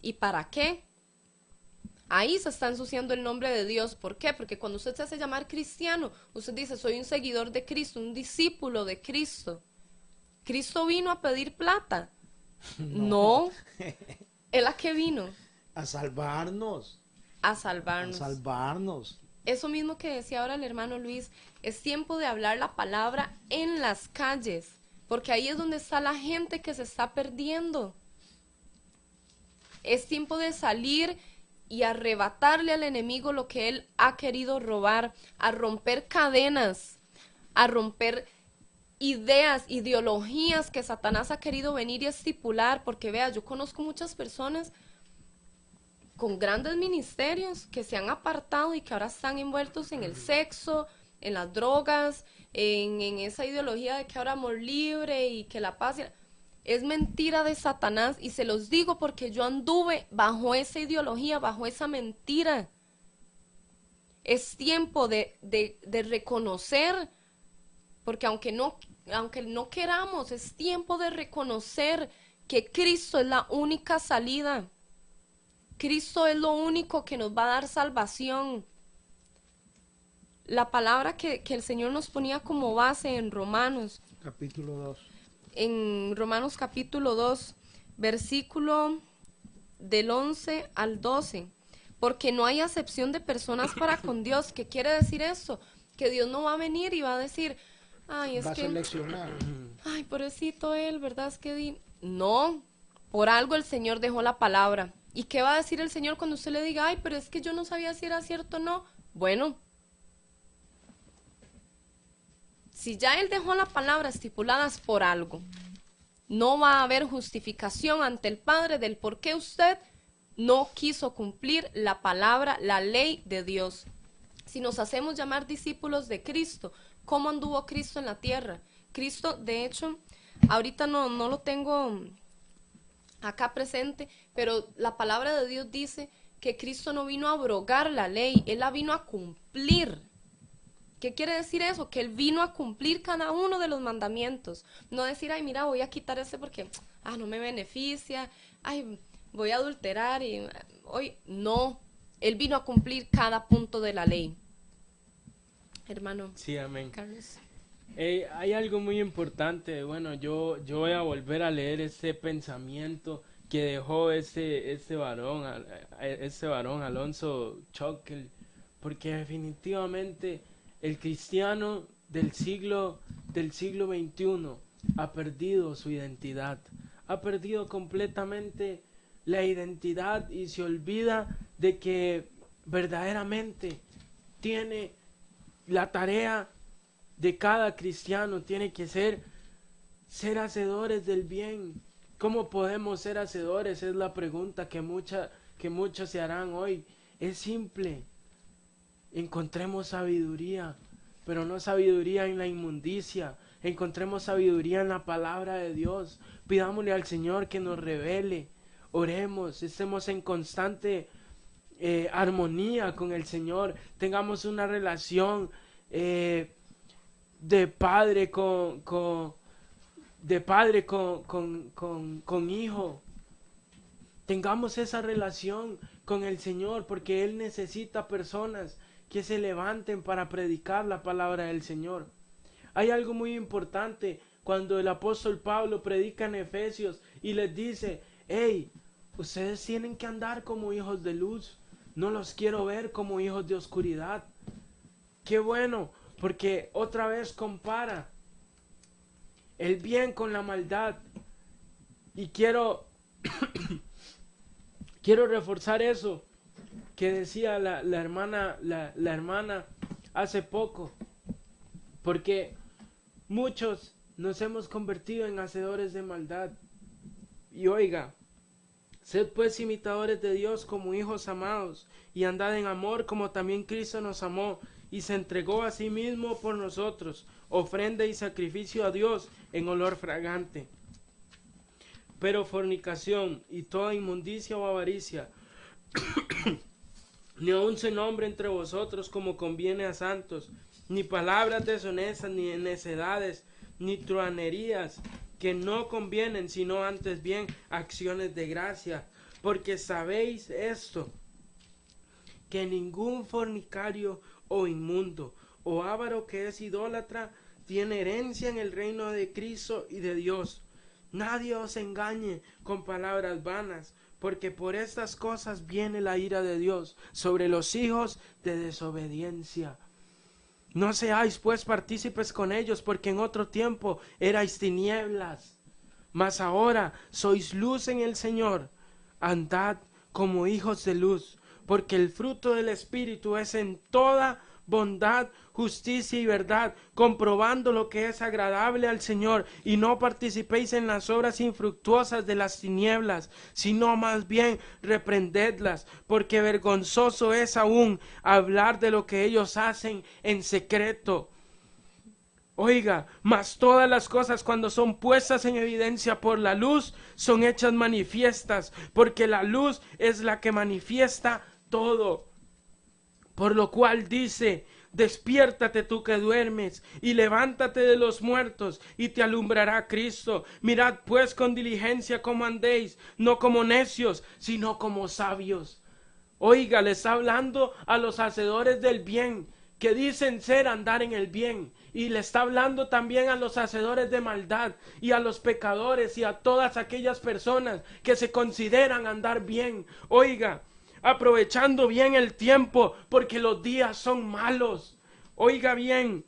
¿Y para qué? Ahí se está ensuciando el nombre de Dios. ¿Por qué? Porque cuando usted se hace llamar cristiano, usted dice, soy un seguidor de Cristo, un discípulo de Cristo. ¿Cristo vino a pedir plata? No. ¿Él a qué vino? A salvarnos. A salvarnos. A salvarnos. Eso mismo que decía ahora el hermano Luis, es tiempo de hablar la palabra en las calles, porque ahí es donde está la gente que se está perdiendo. Es tiempo de salir y arrebatarle al enemigo lo que él ha querido robar, a romper cadenas, a romper ideas, ideologías que Satanás ha querido venir y estipular, porque vea, yo conozco muchas personas con grandes ministerios que se han apartado y que ahora están envueltos en el sexo, en las drogas, en esa ideología de que ahora amor libre y que la paz... Es mentira de Satanás y se los digo porque yo anduve bajo esa ideología, bajo esa mentira. Es tiempo de reconocer, porque aunque no queramos, es tiempo de reconocer que Cristo es la única salida. Cristo es lo único que nos va a dar salvación. La palabra que el Señor nos ponía como base en Romanos. Capítulo 2. En Romanos capítulo 2, versículo del 11 al 12. Porque no hay acepción de personas para con Dios. ¿Qué quiere decir eso? Que Dios no va a venir y va a decir, ay, es Va a que... seleccionar. Ay, pobrecito él, ¿verdad? Es que... No, por algo el Señor dejó la palabra. ¿Y qué va a decir el Señor cuando usted le diga, ay, pero es que yo no sabía si era cierto o no? Bueno, si ya Él dejó la palabra estipuladas por algo, no va a haber justificación ante el Padre del por qué usted no quiso cumplir la palabra, la ley de Dios. Si nos hacemos llamar discípulos de Cristo, ¿cómo anduvo Cristo en la tierra? Cristo, de hecho, ahorita no lo tengo acá presente, pero la palabra de Dios dice que Cristo no vino a abrogar la ley, Él la vino a cumplir. ¿Qué quiere decir eso? Que Él vino a cumplir cada uno de los mandamientos. No decir, ay, mira, voy a quitar ese porque no me beneficia, ay, voy a adulterar y hoy no. Él vino a cumplir cada punto de la ley. Hermano. Sí, amén. Carlos. Hay algo muy importante. Bueno, yo voy a volver a leer ese pensamiento que dejó ese varón Alonso Choquel, porque definitivamente el cristiano del siglo XXI ha perdido su identidad, ha perdido completamente la identidad y se olvida de que verdaderamente tiene la tarea de cada cristiano, tiene que ser hacedores del bien. ¿Cómo podemos ser hacedores? Es la pregunta que muchos se harán hoy. Es simple. Encontremos sabiduría, pero no sabiduría en la inmundicia. Encontremos sabiduría en la palabra de Dios. Pidámosle al Señor que nos revele. Oremos, estemos en constante armonía con el Señor. Tengamos una relación de padre con hijo. Tengamos esa relación con el Señor, porque Él necesita personas que se levanten para predicar la palabra del Señor. Hay algo muy importante cuando el apóstol Pablo predica en Efesios y les dice: hey, ustedes tienen que andar como hijos de luz, no los quiero ver como hijos de oscuridad. Qué bueno, porque otra vez compara el bien con la maldad. Y quiero reforzar eso que decía la hermana hace poco, porque muchos nos hemos convertido en hacedores de maldad. Y oiga, sed pues imitadores de Dios como hijos amados, y andad en amor como también Cristo nos amó y se entregó a sí mismo por nosotros, ofrenda y sacrificio a Dios en olor fragante. Pero fornicación y toda inmundicia o avaricia ni aun se nombre entre vosotros como conviene a santos, ni palabras deshonestas, ni necedades, ni truanerías que no convienen, sino antes bien acciones de gracia. Porque sabéis esto, que ningún fornicario o inmundo o avaro que es idólatra tiene herencia en el reino de Cristo y de Dios. Nadie os engañe con palabras vanas, porque por estas cosas viene la ira de Dios sobre los hijos de desobediencia. No seáis pues partícipes con ellos, porque en otro tiempo erais tinieblas, mas ahora sois luz en el Señor. Andad como hijos de luz, porque el fruto del Espíritu es en toda bondad, justicia y verdad, comprobando lo que es agradable al Señor, y no participéis en las obras infructuosas de las tinieblas, sino más bien reprendedlas, porque vergonzoso es aún hablar de lo que ellos hacen en secreto. Oiga, mas todas las cosas cuando son puestas en evidencia por la luz, son hechas manifiestas, porque la luz es la que manifiesta todo. Por lo cual dice: despiértate tú que duermes, y levántate de los muertos, y te alumbrará Cristo. Mirad pues con diligencia cómo andéis, no como necios, sino como sabios. Oiga, le está hablando a los hacedores del bien, que dicen ser andar en el bien, y le está hablando también a los hacedores de maldad, y a los pecadores, y a todas aquellas personas que se consideran andar bien. Oiga, aprovechando bien el tiempo, porque los días son malos. Oiga bien,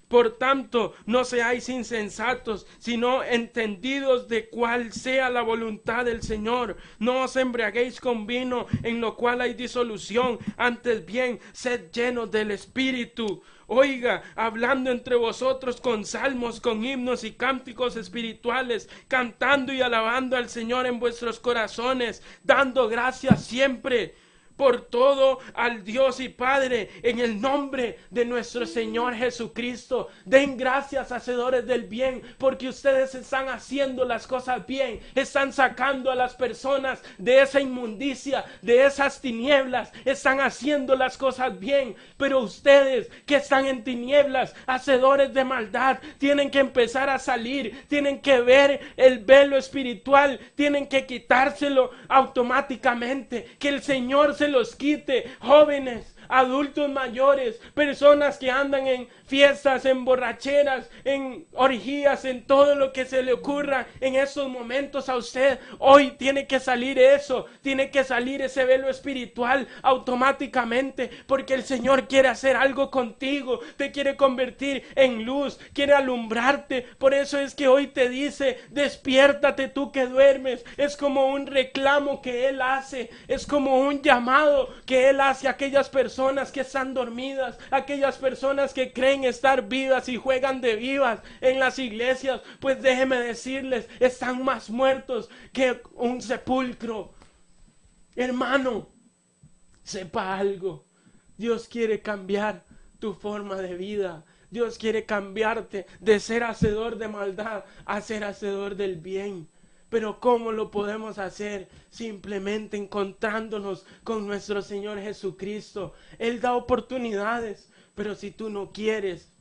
por tanto, no seáis insensatos, sino entendidos de cuál sea la voluntad del Señor. No os embriaguéis con vino, en lo cual hay disolución, antes bien, sed llenos del Espíritu. Oiga, hablando entre vosotros con salmos, con himnos y cánticos espirituales, cantando y alabando al Señor en vuestros corazones, dando gracias siempre por todo al Dios y Padre, en el nombre de nuestro Señor Jesucristo. Den gracias, hacedores del bien, porque ustedes están haciendo las cosas bien, están sacando a las personas de esa inmundicia, de esas tinieblas, están haciendo las cosas bien. Pero ustedes que están en tinieblas, hacedores de maldad, tienen que empezar a salir, tienen que ver el velo espiritual, tienen que quitárselo automáticamente, que el Señor se los quite. Jóvenes, adultos mayores, personas que andan en fiestas, en borracheras, en orgías, en todo lo que se le ocurra en esos momentos a usted, hoy tiene que salir eso, tiene que salir ese velo espiritual automáticamente, porque el Señor quiere hacer algo contigo, te quiere convertir en luz, quiere alumbrarte. Por eso es que hoy te dice: despiértate tú que duermes. Es como un reclamo que Él hace, es como un llamado que Él hace a aquellas personas que están dormidas, aquellas personas que creen estar vivas y juegan de vivas en las iglesias. Pues déjeme decirles, están más muertos que un sepulcro. Hermano, sepa algo: Dios quiere cambiar tu forma de vida. Dios quiere cambiarte de ser hacedor de maldad a ser hacedor del bien. Pero ¿cómo lo podemos hacer? Simplemente encontrándonos con nuestro Señor Jesucristo. Él da oportunidades, pero si tú no quieres,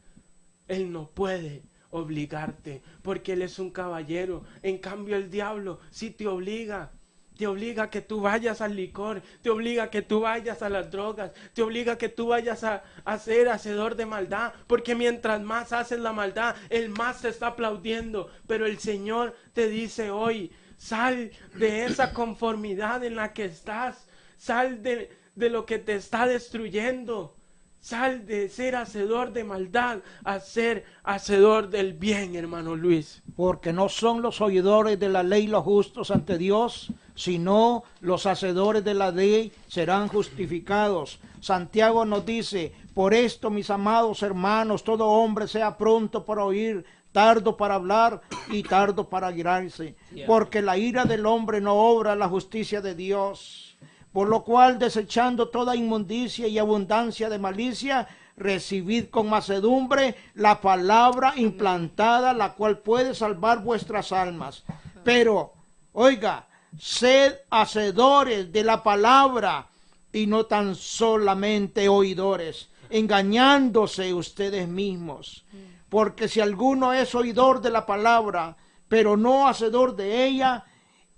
Él no puede obligarte, porque Él es un caballero. En cambio, el diablo sí te obliga. te obliga a que tú vayas al licor, te obliga a que tú vayas a las drogas, te obliga a que tú vayas a ser hacedor de maldad, porque mientras más haces la maldad, el más te está aplaudiendo. Pero el Señor te dice hoy, sal de esa conformidad en la que estás, sal de lo que te está destruyendo. Sal de ser hacedor de maldad a ser hacedor del bien, hermano Luis. Porque no son los oidores de la ley los justos ante Dios, sino los hacedores de la ley serán justificados. Santiago nos dice, por esto, mis amados hermanos, todo hombre sea pronto para oír, tardo para hablar y tardo para irarse. Porque la ira del hombre no obra la justicia de Dios. Por lo cual, desechando toda inmundicia y abundancia de malicia, recibid con mansedumbre la palabra implantada, la cual puede salvar vuestras almas. Pero, oiga, sed hacedores de la palabra y no tan solamente oidores, engañándose ustedes mismos. Porque si alguno es oidor de la palabra, pero no hacedor de ella,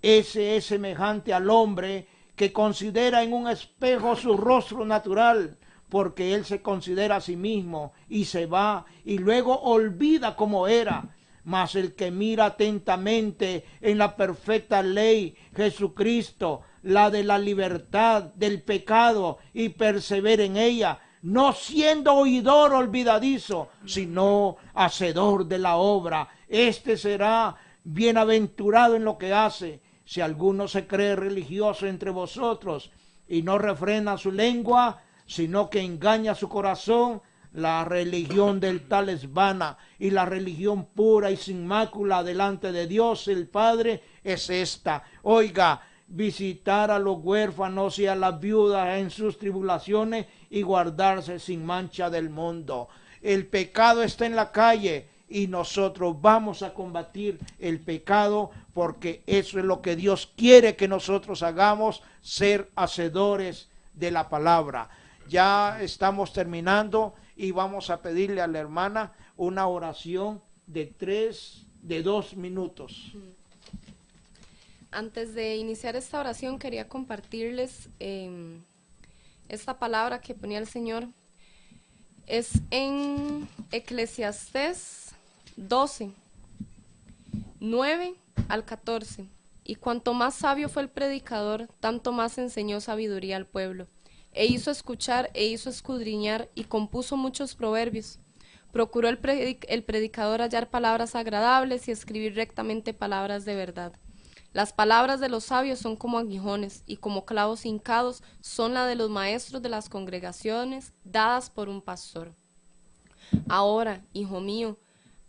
ese es semejante al hombre que considera en un espejo su rostro natural, porque él se considera a sí mismo y se va y luego olvida cómo era. Mas el que mira atentamente en la perfecta ley, Jesucristo, la de la libertad del pecado, y persevera en ella, no siendo oidor olvidadizo, sino hacedor de la obra, este será bienaventurado en lo que hace. Si alguno se cree religioso entre vosotros y no refrena su lengua, sino que engaña su corazón, la religión del tal es vana, y la religión pura y sin mácula delante de Dios el Padre es esta. Oiga, visitar a los huérfanos y a las viudas en sus tribulaciones y guardarse sin mancha del mundo. El pecado está en la calle y nosotros vamos a combatir el pecado, porque eso es lo que Dios quiere que nosotros hagamos, ser hacedores de la palabra. Ya estamos terminando y vamos a pedirle a la hermana una oración de 2 minutos. Antes de iniciar esta oración quería compartirles esta palabra que ponía el Señor. Es en Eclesiastés 12, 9 al 14. Y cuanto más sabio fue el predicador, tanto más enseñó sabiduría al pueblo. E hizo escuchar, e hizo escudriñar, y compuso muchos proverbios. Procuró el predicador hallar palabras agradables y escribir rectamente palabras de verdad. Las palabras de los sabios son como aguijones, y como clavos hincados son la de los maestros de las congregaciones, dadas por un pastor. Ahora, hijo mío,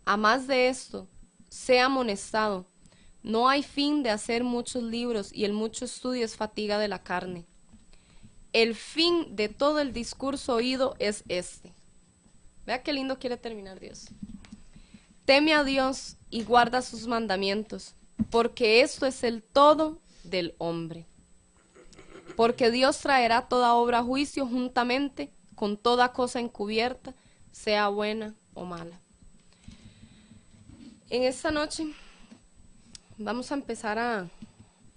a más de esto, sea amonestado. No hay fin de hacer muchos libros, y el mucho estudio es fatiga de la carne. El fin de todo el discurso oído es este. Vea qué lindo quiere terminar Dios. Teme a Dios y guarda sus mandamientos, porque esto es el todo del hombre. Porque Dios traerá toda obra a juicio juntamente con toda cosa encubierta, sea buena o mala. En esta noche vamos a empezar a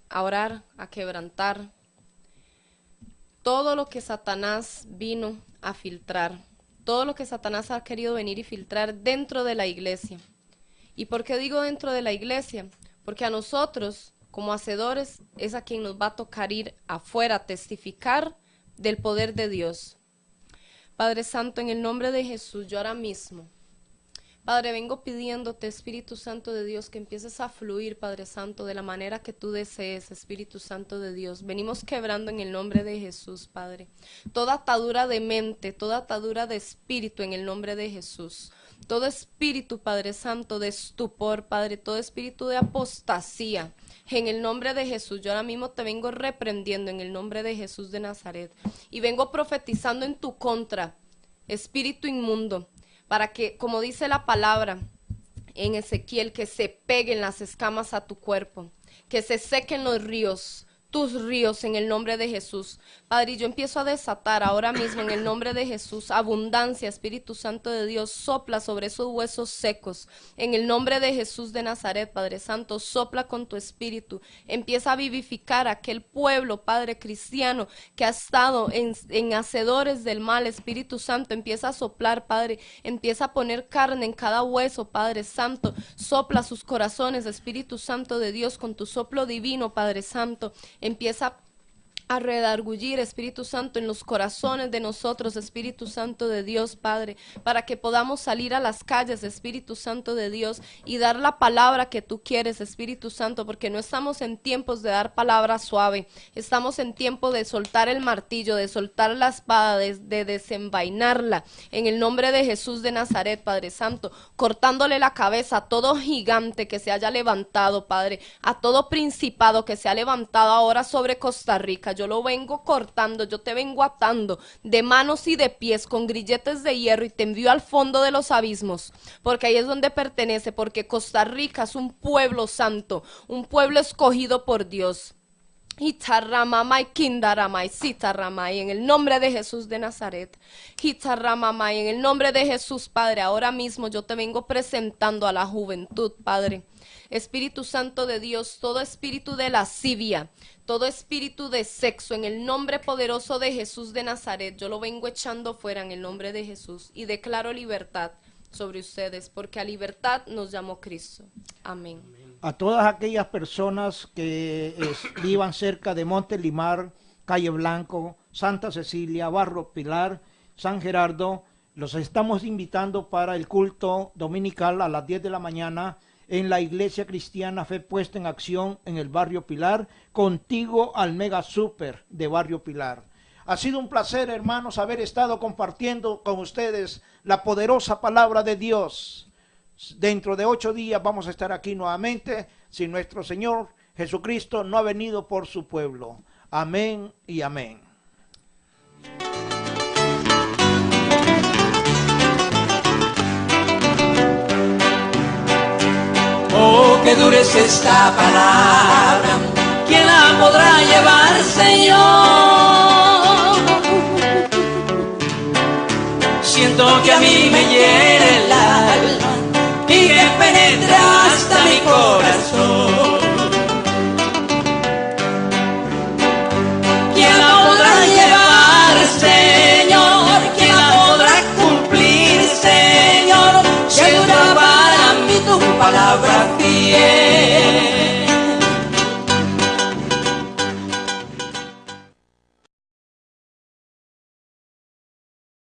orar, a quebrantar todo lo que Satanás vino a filtrar, todo lo que Satanás ha querido venir y filtrar dentro de la iglesia. ¿Y por qué digo dentro de la iglesia? Porque a nosotros, como hacedores, es a quien nos va a tocar ir afuera a testificar del poder de Dios. Padre Santo, en el nombre de Jesús, yo ahora mismo, Padre, vengo pidiéndote, Espíritu Santo de Dios, que empieces a fluir, Padre Santo, de la manera que tú desees, Espíritu Santo de Dios. Venimos quebrando en el nombre de Jesús, Padre. Toda atadura de mente, toda atadura de espíritu en el nombre de Jesús. Todo espíritu, Padre Santo, de estupor, Padre, todo espíritu de apostasía. En el nombre de Jesús, yo ahora mismo te vengo reprendiendo en el nombre de Jesús de Nazaret. Y vengo profetizando en tu contra, espíritu inmundo, para que, como dice la palabra en Ezequiel, que se peguen las escamas a tu cuerpo, que se sequen los ríos, tus ríos en el nombre de Jesús. Padre, yo empiezo a desatar ahora mismo en el nombre de Jesús abundancia. Espíritu Santo de Dios, sopla sobre esos huesos secos. En el nombre de Jesús de Nazaret, Padre Santo, sopla con tu espíritu. Empieza a vivificar a aquel pueblo, Padre cristiano, que ha estado en hacedores del mal. Espíritu Santo, empieza a soplar, Padre. Empieza a poner carne en cada hueso, Padre Santo. Sopla sus corazones, Espíritu Santo de Dios, con tu soplo divino, Padre Santo. Empieza a redargullir, Espíritu Santo, en los corazones de nosotros, Espíritu Santo de Dios, Padre, para que podamos salir a las calles, Espíritu Santo de Dios, y dar la palabra que tú quieres, Espíritu Santo, porque no estamos en tiempos de dar palabra suave, estamos en tiempo de soltar el martillo, de soltar la espada, de desenvainarla, en el nombre de Jesús de Nazaret, Padre Santo, cortándole la cabeza a todo gigante que se haya levantado, Padre, a todo principado que se ha levantado ahora sobre Costa Rica. Yo lo vengo cortando, yo te vengo atando de manos y de pies con grilletes de hierro y te envío al fondo de los abismos, porque ahí es donde pertenece, porque Costa Rica es un pueblo santo, un pueblo escogido por Dios. Hitarramamay, kindaramay, sitarramay, en el nombre de Jesús de Nazaret. Hitarramamay, en el nombre de Jesús, Padre, ahora mismo yo te vengo presentando a la juventud, Padre. Espíritu Santo de Dios, todo espíritu de lascivia, todo espíritu de sexo, en el nombre poderoso de Jesús de Nazaret, yo lo vengo echando fuera en el nombre de Jesús y declaro libertad sobre ustedes, porque a libertad nos llamó Cristo. Amén. A todas aquellas personas que vivan cerca de Montelimar, Calle Blanco, Santa Cecilia, Barrio Pilar, San Gerardo, los estamos invitando para el culto dominical a las 10 de la mañana en la Iglesia Cristiana Fe Puesta en Acción en el Barrio Pilar, contiguo al Mega Super de Barrio Pilar. Ha sido un placer, hermanos, haber estado compartiendo con ustedes la poderosa palabra de Dios. Dentro de 8 días vamos a estar aquí nuevamente, si nuestro Señor Jesucristo no ha venido por su pueblo. Amén y amén. Oh, que dura es esta palabra, ¿quién la podrá llevar, Señor? Siento que a mí me hiere el alma y que penetra hasta mi corazón. ¿Quién la podrá llevar, Señor? ¿Quién la podrá cumplir, Señor? Que dura para mí tu palabra fiel.